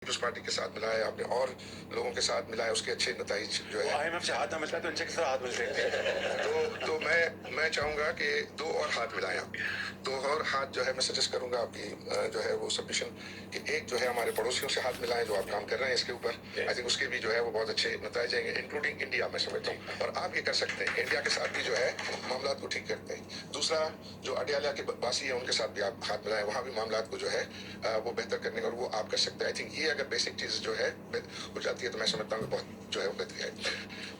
Peoples party के साथ मिलाया, आपने और लोगों के साथ मिलाया, उसके अच्छे नताइज जो है IMF से हाथ ना मिलता तो इनसे किस तरह हाथ मिल सकते हैं? तो मैं चाहूंगा कि दो और हाथ मिलाएं आप। दो और हाथ जो है मैं सजेस्ट करूंगा आपकी जो है वो सबमिशन कि एक जो है हमारे पड़ोसियों से हाथ मिलाएं जो आप काम कर रहे हैं इसके ऊपर। आई थिंक उसके भी जो है वो बहुत अच्छे नताइज आएंगे, इंक्लूडिंग इंडिया मैं समझता हूँ। और आप ये कर सकते हैं, इंडिया के साथ भी जो है मामला को ठीक करते हैं। दूसरा जो अडियाला के बासी है उनके साथ भी आप हाथ मिलाएं, वहाँ भी मामला को जो है वो बेहतर करने का और वो आप कर सकते हैं। आई थिंक ये अगर बेसिक चीज़ जो है हो जाती है तो मैं समझता हूँ कि बहुत जो है वो बेहतरी है।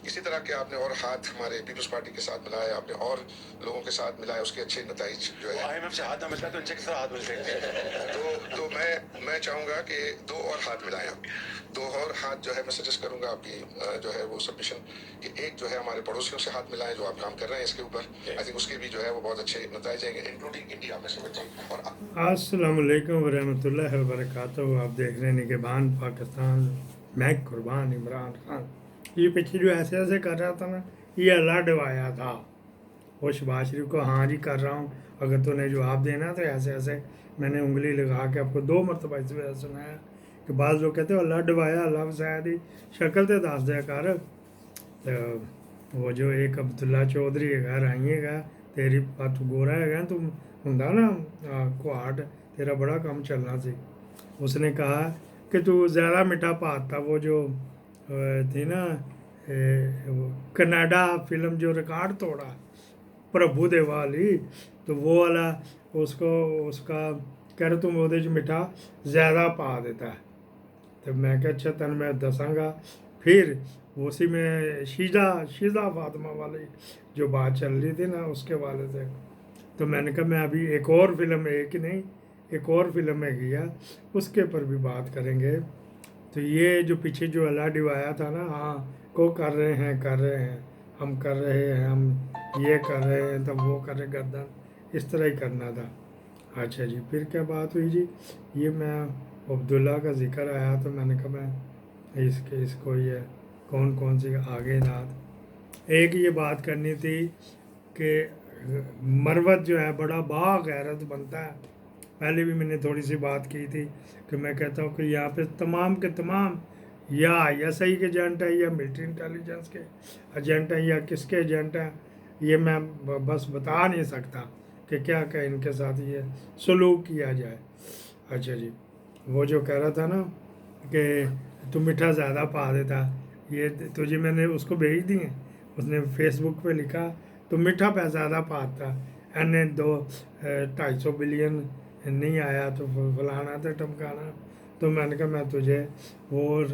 इसी तरह के आपने और हाथ हमारे पीपल्स पार्टी के साथ मिलाया, आपने और लोगों के साथ मिलाया, उसके अच्छे नताइज जो है IMF से हाथ ना मिलता तो इनसे किस तरह हाथ मिल सकते हैं? तो मैं चाहूंगा कि दो और हाथ मिलाएं आप। दो और हाथ जो है मैं सजेस्ट करूंगा आपकी जो है वो सबमिशन कि एक जो है हमारे पड़ोसियों से हाथ मिलाएं जो आप काम कर रहे हैं इसके ऊपर। आई थिंक उसके भी जो है वो बहुत अच्छे नताइज आएंगे, इंक्लूडिंग इंडिया में समझता हूँ। और अस्सलाम वालेकुम वरहमतुल्लाहि वबरकातुहू। आप देख रहे हैं निगहबान पाकिस्तान, मैं कुर्बान इमरान खान। ये पीछे जो ऐसे ऐसे कर रहा था ना, ये अल्लाह डवाया था। वो शबाज शरीफ को हाँ जी कर रहा हूँ, अगर तूने जवाब देना तो ऐसे ऐसे मैंने उंगली लगा के आपको 2 मरतबा इस वजह सुनाया कि बाज़ लोग कहते हो अल्लाह डवाया, अल्लाह वसाया दी शक्ल तो दस दिया कर। तो वो जो एक अब्दुल्ला चौधरी है घर आइएगा, तेरी बात गोरा है तू हुंदा ना कुहाट, तेरा बड़ा काम चलना सी। उसने कहा कि तू ज़्यादा मिठा पाता, वो जो थी ना कनाडा फिल्म जो रिकॉर्ड तोड़ा प्रभु दे वाली, तो वो वाला उसको उसका कह रहे तुम वो मिठा ज़्यादा पा देता है। तो मैं क्या अच्छा तन मैं दसांगा। फिर उसी में शीज़ा फातिमा वाली जो बात चल रही थी ना उसके वाले से, तो मैंने कहा मैं अभी एक और फिल्म, एक ही नहीं एक और फिल्म में गया, उसके ऊपर भी बात करेंगे। तो ये जो पीछे जो अल्लाह डिवाया था ना, हाँ को कर रहे हैं हम कर रहे हैं, हम ये कर रहे हैं तब वो कर रहे गर्दन, इस तरह ही करना था। अच्छा जी, फिर क्या बात हुई जी, ये मैं अब्दुल्ला का जिक्र आया तो मैंने कहा मैं इसको ये कौन कौन सी आगे नात एक ये बात करनी थी कि मरवत जो है बड़ा बागैरत बनता है। पहले भी मैंने थोड़ी सी बात की थी कि मैं कहता हूँ कि यहाँ पे तमाम के तमाम या SI के एजेंट हैं या मिलिट्री इंटेलिजेंस के एजेंट हैं या किसके एजेंट हैं, ये मैं बस बता नहीं सकता कि क्या क्या इनके साथ ये सलूक किया जाए। अच्छा जी, वो जो कह रहा था ना कि तू मीठा ज़्यादा पा देता, ये तुझे मैंने उसको भेज दी है, उसने फेसबुक पे लिखा तो मीठा पैसा ज़्यादा पाता, एने 250 बिलियन नहीं आया तो फलाना तो टमकाना। तो मैंने कहा मैं तुझे वो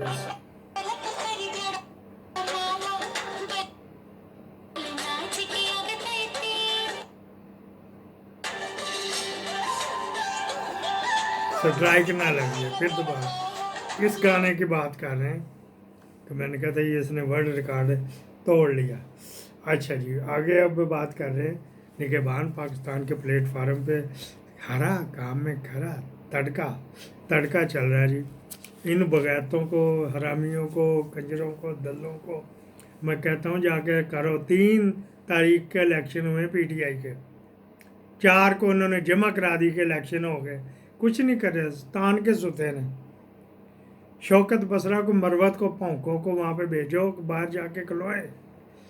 स्ट्राइक ना लगी। फिर दोबारा इस गाने की बात कर रहे हैं तो मैंने कहा था ये इसने वर्ल्ड रिकॉर्ड तोड़ लिया। अच्छा जी, आगे अब बात कर रहे हैं निगहबान पाकिस्तान के प्लेटफार्म पे हरा काम में खरा तड़का चल रहा है जी। इन बगैरतों को, हरामियों को, कंजरों को, दल्लों को मैं कहता हूँ जाके करो। 3 तारीख के इलेक्शन हुए PTI के, 4 को उन्होंने जमा करा दी कि इलेक्शन हो गए, कुछ नहीं कर रहे, तान के सुते ने। शौकत बसरा को, मरवत को, भौंकों को वहाँ पे भेजो, बाहर जाके खलोए,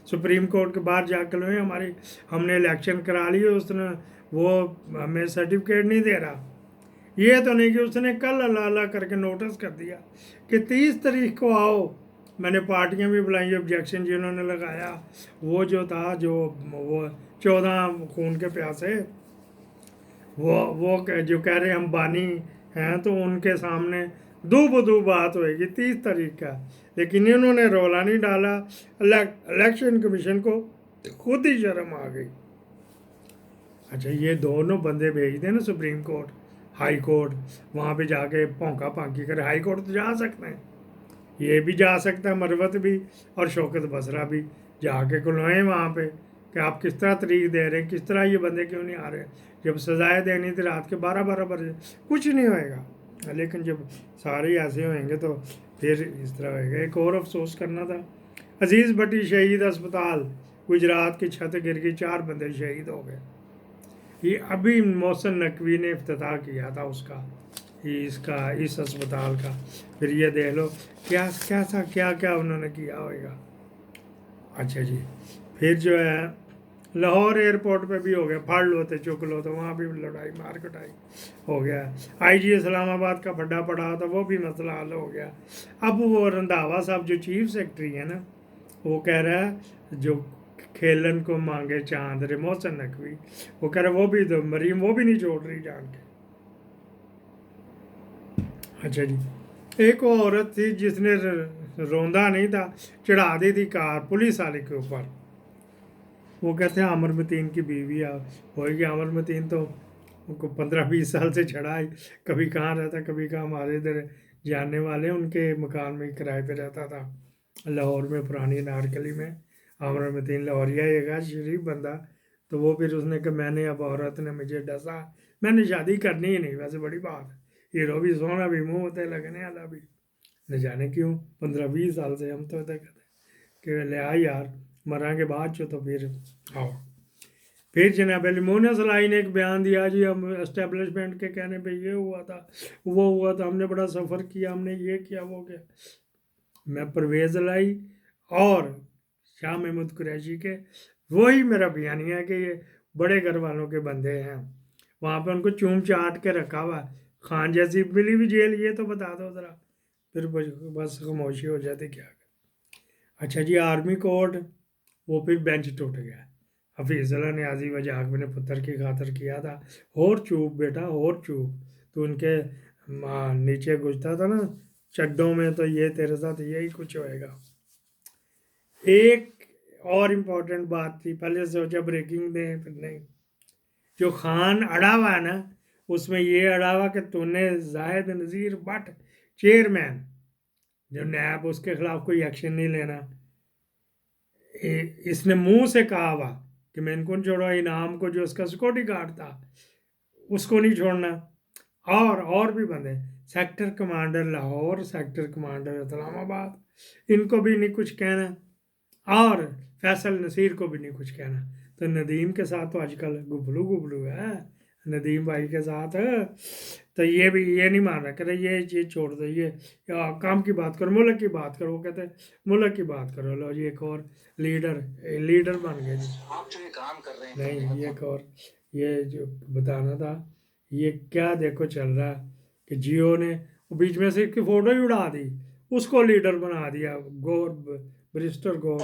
सुप्रीम कोर्ट के बाहर जाके खलोए। हमारी हमने इलेक्शन करा लिए, उसने वो हमें सर्टिफिकेट नहीं दे रहा। ये तो नहीं कि उसने कल अल्लाह करके नोटिस कर दिया कि 30 तारीख को आओ। मैंने पार्टियां भी बुलाई, ऑब्जेक्शन जिन्होंने लगाया वो जो था जो वो 14 खून के प्यासे वो जो कह रहे हम बानी हैं, तो उनके सामने दो बदू बात होएगी 30 तारीख का। लेकिन इन्होंने रौला नहीं डाला, इलेक्शन कमीशन को खुद ही शर्म आ गई। अच्छा, ये दोनों बंदे भेज दें ना सुप्रीम कोर्ट, हाई कोर्ट, वहाँ पे जाके भौंका भांकी करे। हाई कोर्ट तो जा सकते हैं, ये भी जा सकता है, मरवत भी और शौकत बसरा भी जाके खुलवाएं वहाँ पे कि आप किस तरह तरीक दे रहे हैं, किस तरह ये बंदे क्यों नहीं आ रहे। जब सजाएं देनी थी रात के 12-12 बजे, कुछ नहीं होएगा। लेकिन जब सारे ऐसे होंगे तो फिर इस तरह होएगा। एक और अफसोस करना था, अजीज़ भट्टी शहीद अस्पताल गुजरात की छत गिर गई, 4 बंदे शहीद हो गए। ये अभी मोहसिन नकवी ने इफ्तिताह किया था उसका, इसका, इस अस्पताल का। फिर ये देख लो क्या क्या था, क्या क्या उन्होंने किया होगा। अच्छा जी, फिर जो है लाहौर एयरपोर्ट पे भी हो गया, फाड़ लो तो चुक लो, तो वहाँ भी लड़ाई मार कटाई हो गया। आईजी इस्लामाबाद का फड्डा पड़ा था, वो भी मसला हल हो गया। अब वो रंधावा साहब जो चीफ सेक्रेटरी है ना, वो कह रहा है जो खेलन को मांगे चांद, रे मोहसन नकवी, वो कह रहा है वो भी तो मरीम, वो भी नहीं छोड़ रही जान के। अच्छा जी, एक वो औरत थी जिसने रोंदा नहीं था, चढ़ा दी थी कार पुलिस वाले के ऊपर। वो कहते हैं आमिर मतीन की बीवी होएगी। आमिर मतीन तो उनको 15-20 साल से चढ़ा है, कभी कहाँ रहता, कभी कहाँ हमारे इधर जानने वाले उनके मकान में किराए पे रहता था, लाहौर में, पुरानी नारकली में। आमिर मतीन लाहौरिया है, शरीफ बंदा। तो वो फिर उसने कहा मैंने, अब औरत ने मुझे डसा, मैंने शादी करनी ही नहीं, वैसे बड़ी बात है, हीरो भी सोना भी मुँह होते लगने वाला भी, न जाने क्यों 15-20 साल से हम तो कहते कि ले आ यार, मरांगे बाद चो तो फिर आओ। फिर जनाब लिमोना सलाई ने एक बयान दिया जी, हम एस्टेब्लिशमेंट के कहने पे ये हुआ था, वो हुआ था, हमने बड़ा सफ़र किया, हमने ये किया वो किया। मैं परवेज़ लाई और शाह महमूद कुरैशी के, वही मेरा बयानिया है कि ये बड़े घर वालों के बंदे हैं, वहाँ पे उनको चूम चाट के रखा हुआ। खान जैसी मिली भी जेल, ये तो बता दो ज़रा, फिर बस खामोशी हो जाती क्या। अच्छा जी, आर्मी कोर्ट, वो फिर बेंच टूट गया। हफीज़ुल्लाह ने आजी वजाक अपने पुत्र की खातर किया था, और चूप बेटा और चूप, तो उनके नीचे गुजता था ना चड्डों में, तो ये तेरे साथ यही कुछ होएगा। एक और इम्पोर्टेंट बात थी, पहले सोचा ब्रेकिंग दे, फिर नहीं। जो खान अड़ा हुआ है ना, उसमें ये अड़ा हुआ कि तूने जाहिद नज़ीर भट्ट चेयरमैन जो नैब, उसके खिलाफ कोई एक्शन नहीं लेना। इसने मुंह से कहा हुआ कि मैं इनको नहीं छोड़ा, इनाम को जो उसका सिक्योरिटी गार्ड था उसको नहीं छोड़ना, और भी बंदे, sector commander Lahore, sector commander Islamabad, इनको भी नहीं कुछ कहना, और फैसल नसीर को भी नहीं कुछ कहना। तो नदीम के साथ तो आजकल गुबलू गुबलू है, नदीम भाई के साथ, तो ये भी ये नहीं मान रहा, कहते ये छोड़ दो, ये काम की बात करो, मुल्क की बात करो। वो कहते मुल्क की बात करो। लो जी, एक और लीडर बन गए जी। आप जो ये काम कर रहे हैं नहीं, ये एक और, ये जो बताना था, ये क्या देखो चल रहा है कि जियो ने बीच में से इसकी फोटो ही उड़ा दी, उसको लीडर बना दिया, गौर, बरिस्टर गौर।